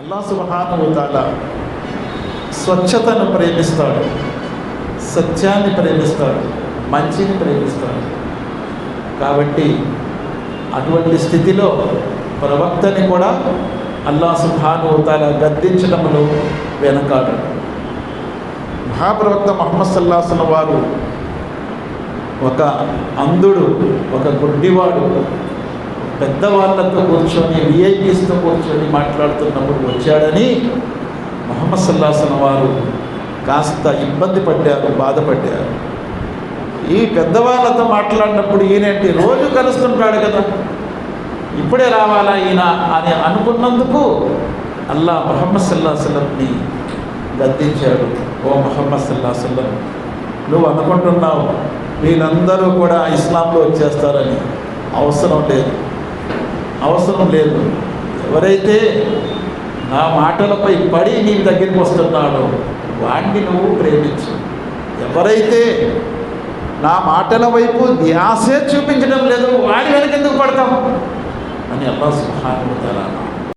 అల్లాహ్ సుబ్హానహు వ తఆలా స్వచ్ఛతను ప్రేమిస్తాడు, సత్యాన్ని ప్రేమిస్తాడు, మంచిని ప్రేమిస్తాడు. కాబట్టి అటువంటి స్థితిలో ప్రవక్తని కూడా అల్లాహ్ సుబ్హానహు వ తఆలా గద్దించడంలో వెనకాడు. మహాప్రవక్త ముహమ్మద్ సల్లల్లాహు అలైహి వసల్లం వారు ఒక అంధుడు, ఒక గుడ్డివాడు పెద్దవాళ్ళతో కూర్చొని విఐపీస్తో కూర్చొని మాట్లాడుతున్నప్పుడు వచ్చాడని ముహమ్మద్ సల్లల్లాహు అలైహి వసల్లం వారు కాస్త ఇబ్బంది పడ్డారు, బాధపడ్డారు. ఈ పెద్దవాళ్ళతో మాట్లాడినప్పుడు ఈయనేంటి రోజు కలుస్తుంటాడు కదా, ఇప్పుడే రావాలా ఈయన అని అనుకున్నందుకు అల్లాహ్ ముహమ్మద్ సల్లల్లాహు అలైహి వసల్లంని గద్దించాడు. ఓ ముహమ్మద్ సల్లల్లాహు అలైహి వసల్లం, నువ్వు అనుకుంటున్నావు వీళ్ళందరూ కూడా ఇస్లాంలో వచ్చేస్తారని. అవసరం లేదు. ఎవరైతే నా మాటలపై పడి నీ దగ్గరికి వస్తున్నాడో వాడిని నువ్వు ప్రేమించు. ఎవరైతే నా మాటల వైపు ధ్యాసే చూపించడం లేదు వాడి వెనకెందుకు పడతాం అని అల్లాహ్ సుబ్హానహు వ తఆలా